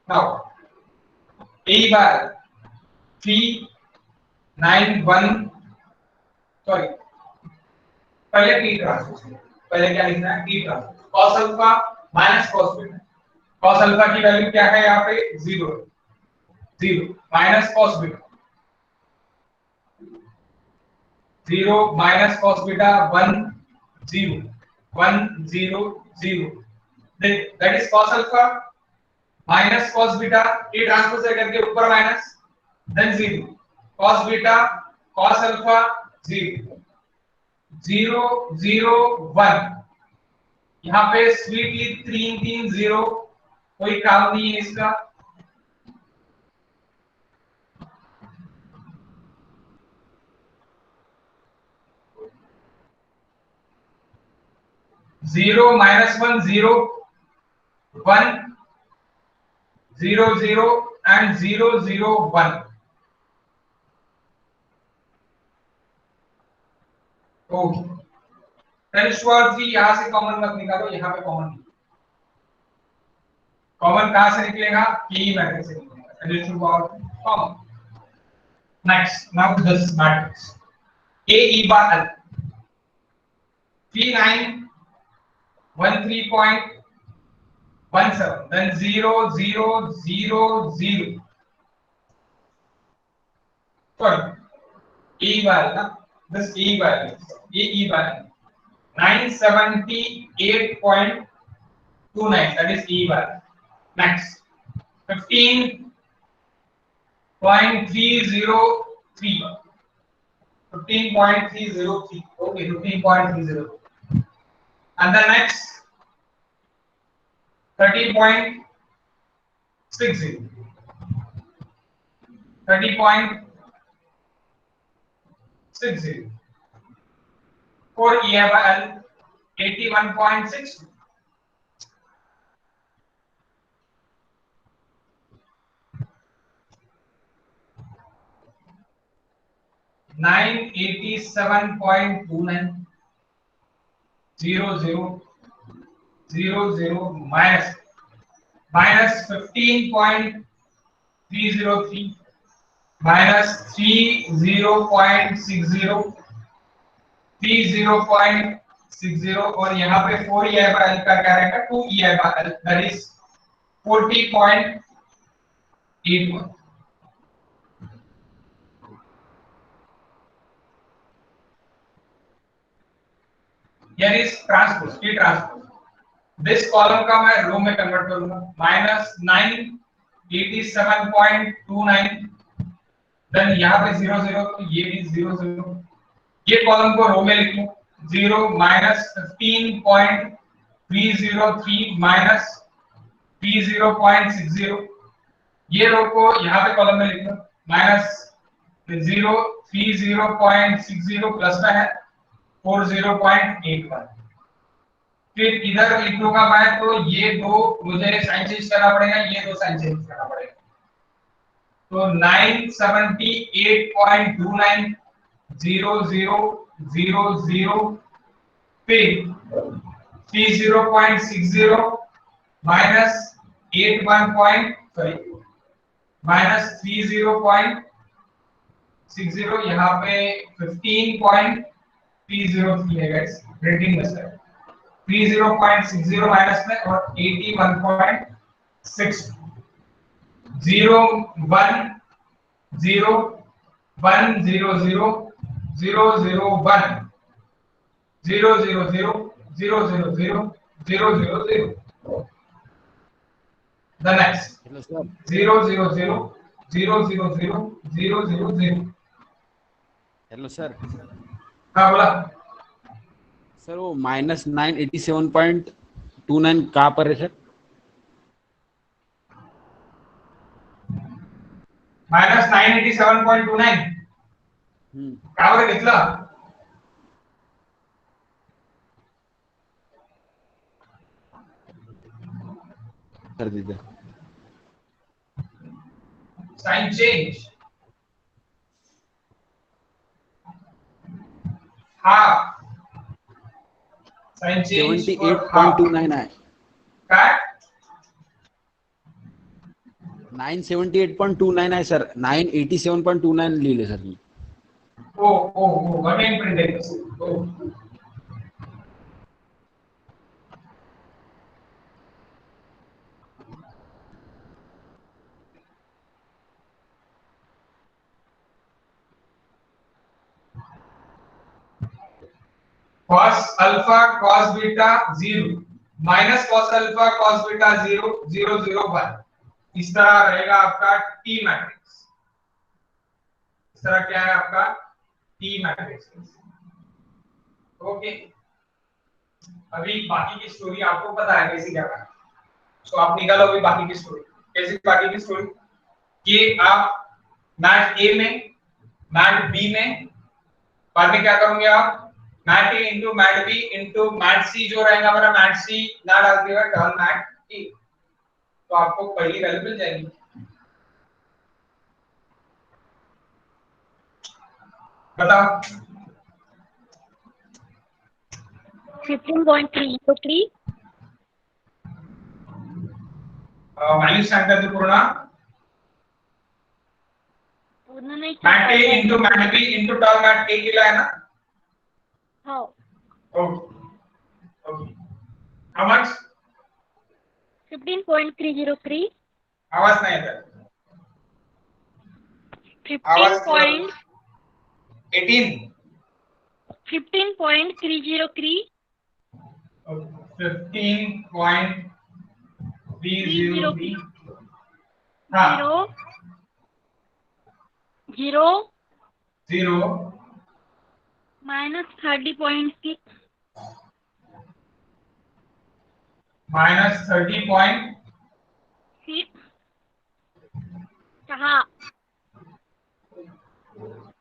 Now A bar 391, sorry, पहले T ट्रांसपोज, पहले क्या लिखना है? T transpose cos alpha minus cos beta. cos alpha की वैल्यू क्या है यहाँ पे? 0 minus cos beta, 0 minus cos beta 1 0 that is cos alpha minus cos beta, T transpose करके ऊपर minus, then 0 cos beta cos alpha 0 1। यहाँ पे स्वीटली 3 कोई काम नहीं है इसका। Zero minus 1 0 1 0 0 and 0 0 1। Okay, 10 power 3 यहां से कॉमन मत निकालो, यहां पे कॉमन कहां से निकलेगा, के मैट्रिक्स से निकलेगा 10 power common. Next, now this matrix A E bar L 3913.17, then 0 0 0 0 sorry E bar na, this E bar E bar 978.29, that is E bar. Next 15.303, 15.303, okay, 15.30, and the next 30.60, 30.60 for EFL 81.6. $987.29 0000 minus 15.303 minus 30.60 30.60 और यहाँ पे 4 EIL का क्या रहेगा, 2 EIL, that is 40.81. Here is transpose, T transpose. This column का मैं रो में कन्वर्ट करूंगा, minus 987.29, then यहाँ पे 0 0, तो ये भी 0 0, ये कॉलम को रो में लिख लो 0 minus 15.303 minus 30.60, ये रो को यहाँ पे कॉलम में लिख लो minus 0 30.60 प्लस में है 40.81, फिर इधर लिख लूंगा मैं, तो ये दो मुझे साइन चेंज करना पड़ेगा, ये दो साइन चेंज करना पड़ेगा, तो 978.29 0000 फिर 30.60 minus 30.60, यहाँ पे 15.303 है गाइस, प्रिंटिंग मिस्टेक, 30.60 माइनस में और 81.6 0 1 0 1 0 0 0 0 1 0 0 0 0 0 0 0 0 0. The next 0 0 0 0 0 0 0 0 0.
Hello sir.
हाँ बोला
सर वो -987.29 कहाँ पर है सर?
-987.29 कहाँ पर घेतला?
सर दीजिए
साइन चेंज, हाँ साइन चेंज
78.29 है।
काय
978.29 आहे सर, 987.29 लिहिले सर मी।
ओ अगेन प्रिंटेड ओ cos alpha cos beta 0 minus cos alpha cos beta 0 0 0 1, इस तरह रहेगा आपका टी मैट्रिक्स, इस तरह क्या है आपका टी मैट्रिक्स। ओके, अभी बाकी की स्टोरी आपको पता है कैसी क्या है, तो आप निकालो अभी बाकी की स्टोरी। कैसी बाकी की स्टोरी, कि आप मैट ए में मैट बी में बाद में क्या करोगे आप, mat A into mat B into mat C, जो रहेगा हमारा मैट सी ना डाल दिया डाल मैट ए, तो आपको पहली वैल्यू मिल जाएगी। बताओ
15.303.
व्हॅल्यू सांगता तू पूर्ण
पूर्ण नाही
mat A into mat B into term mat A केला आहे ना
हो
ओके हाउ मच
15.303.
आवाज नाही येत
15.303.
15.303 हाँ
0
-30.6
-30.6 6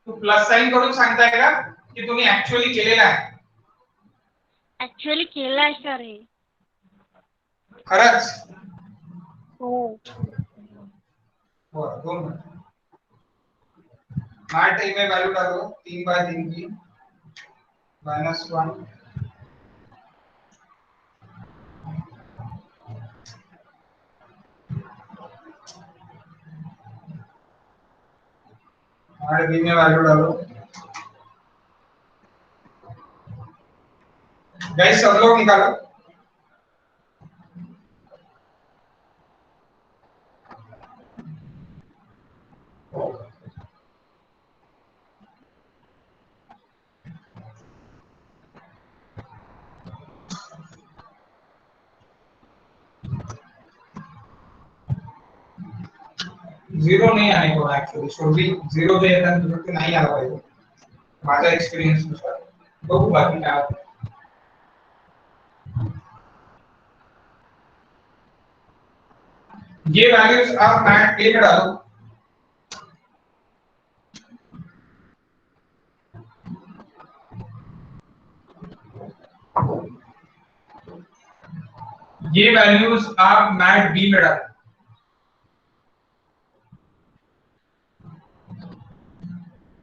तू प्लस साइन करून सांगताय का की तुम्ही ऍक्च्युअली केलेला आहे
ऍक्च्युअली केलाय सर हे
खरंच
हो
बरं 2 मिनिट मॅट ए में वैल्यू डालो 3/3 की -1 मॅट बी में वैल्यू डालो गाइस सब लोग निकालो जीरो नहीं आने को एक्चुअली शुड बी जीरो जे येतात तुझे नाही आला पाहिजे माझा एक्सपिरियन्स नुसार बघू बाकी काय होतं. ये वैल्यूज आप मैट ए में डालो ये वैल्यूज आप मैट बी में डालो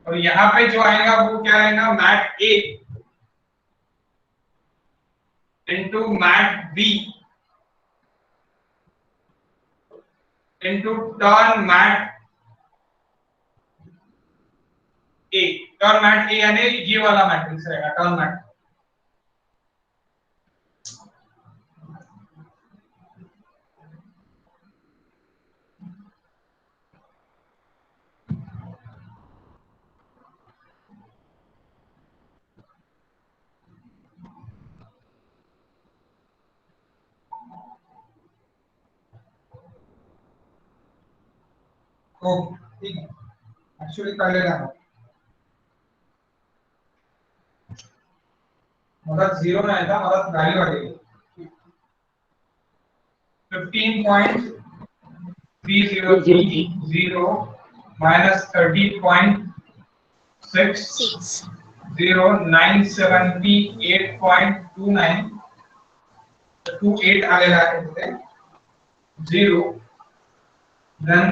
और यहाँ पे जो आएगा वो क्या आएगा mat A into mat B into turn mat A यानी ये वाला मैट्रिक्स रहेगा टर्न मैट ठीक है एक्चुअली पहले ना मला 0 नाही था मला वैल्यू आली 15.303 minus 30.6 097p 8.29 28 आलेला आहे तिथे 0 then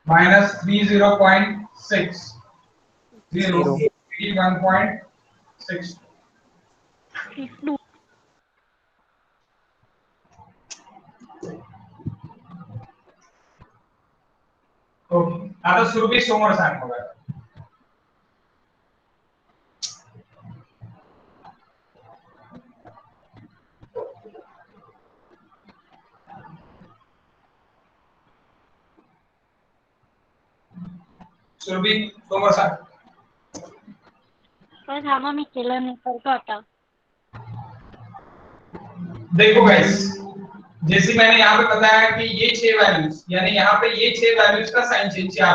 minus 30.6 0 81.6 ओके आता सुरभी समोर सांग बघा सुरभी समोर सांग
पण थांबा मी केलं नाही करतो आता
देखो गाइस जैसे मैंने यहाँ पे बताया कि ये 6 वैल्यूज यानी यहाँ पे ये 6 वैल्यूज का साइन चेंज किया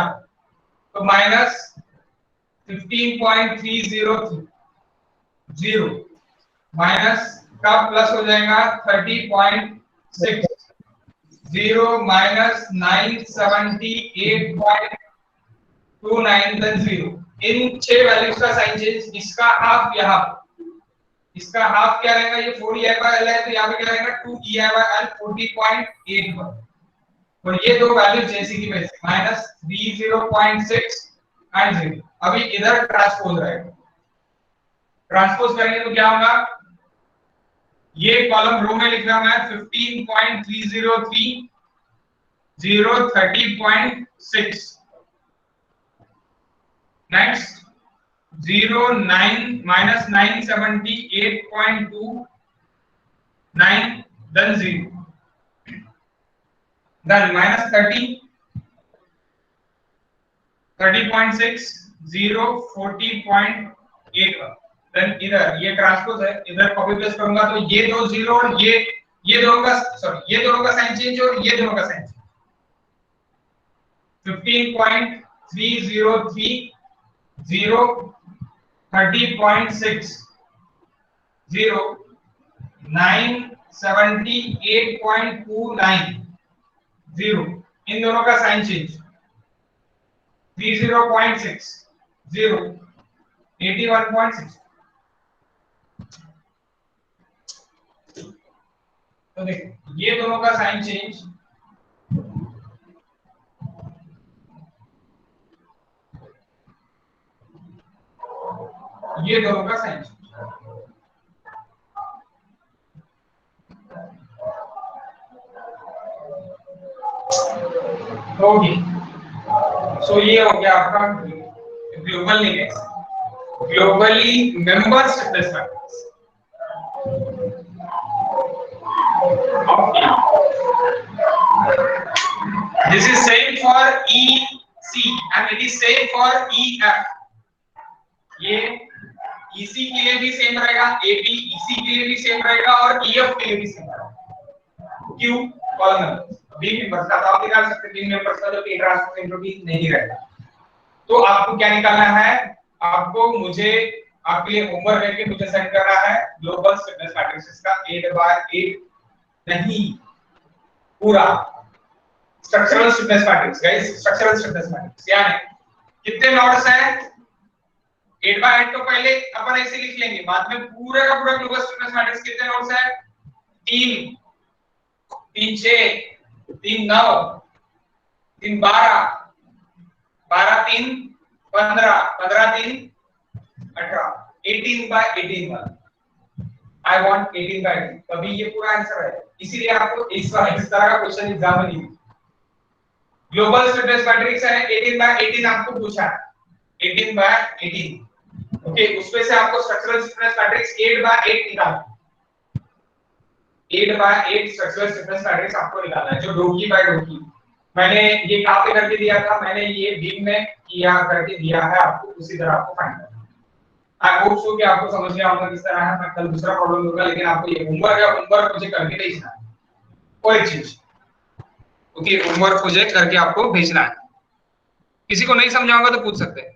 तो माइनस 15.303 माइनस का प्लस हो जाएगा 30.6 0 माइनस 978.29 देन 0 इन 6 वैल्यूज का साइन चेंज इसका हाफ यहाँ इसका हाफ क्या रहेगा ये 4e/l है तो यहाँ पे क्या रहेगा 2e/l 40.81 और ये दो वैल्यूज जैसी की वैसी माइनस 30.6 एंड 0 अभी इधर ट्रांसपोज रहेगा ट्रांसपोज करेंगे तो क्या होगा, ये कॉलम रो में लिख रहा हूं मैं 15.303 030.6, next 09 minus 978.2 9, then 0, then minus 30.6 0 40.8, then इधर ये ट्रांसपोज है, इधर कॉपी पेस्ट करूंगा तो ये दो जीरो और ये दोनों का सॉरी ये दोनों का साइन चेंज और ये दोनों का साइन चेंज 15.303 0 30.6 0 978.29 0, इन दोनों का साइन चेंज 30.6 0 81.6। तो देखो ये दोनों का साइन चेंज ये दोनों का साइन चेंज ओके। सो ये हो गया आपका global index, globally member stiffness factors. This is same for EC and it is same for EF। ये EC के लिए भी सेम रहेगा, AB EC के लिए भी सेम रहेगा और EF के लिए भी सेम रहेगा। क्यों? कॉलम नंबर बीम मेंबर्स का आप निकाल सकते हैं, बीम मेंबर्स का जो कि ट्रांसपोज एंट्रोपी नहीं रहेगा। तो आपको क्या निकालना है, आपको मुझे आपके लिए होमवर्क करके मुझे सेंड करना है ग्लोबल स्टिफनेस मैट्रिसेस का 8/8 नहीं पूरा structural stiffness matrix. Guys structural stiffness matrix यानी कितने नोड्स हैं 8/8 तो पहले अपन ऐसे लिख लेंगे, बाद में पूरा का पूरा ग्लोबल स्टिफनेस मैट्रिक्स कितने नोड्स है 3 3 6 3 9 3 12 12 3 15 15 3 18 18/18 वाला आई वांट 18/18 तभी ये पूरा आंसर है। इसीलिए आपको इस तरह का क्वेश्चन एग्जाम में नहीं ग्लोबल स्टिफनेस मैट्रिक्स है 18/18 आपको पूछा है 18/18 ओके। उसमें से आपको स्ट्रक्चरल स्टिफनेस मैट्रिक्स 8/8 निकालना, 8/8 स्ट्रक्चरल स्टिफनेस मैट्रिक्स आपको निकालना है जो डोकी बाय डोकी मैंने ये कहां पे करके दिया था, मैंने ये बीम में किया करके दिया है आपको, उसी तरह आपको फाइंड करना है। आई होप सो कि आपको समझ में आएगा किस तरह है। मैं कल दूसरा प्रॉब्लम दूंगा लेकिन आपको ये होमवर्क है, होमवर्क मुझे करके भेजना है कोई चीज ओके। होमवर्क मुझे करके आपको भेजना है, किसी को नहीं समझाऊंगा तो पूछ सकते हैं।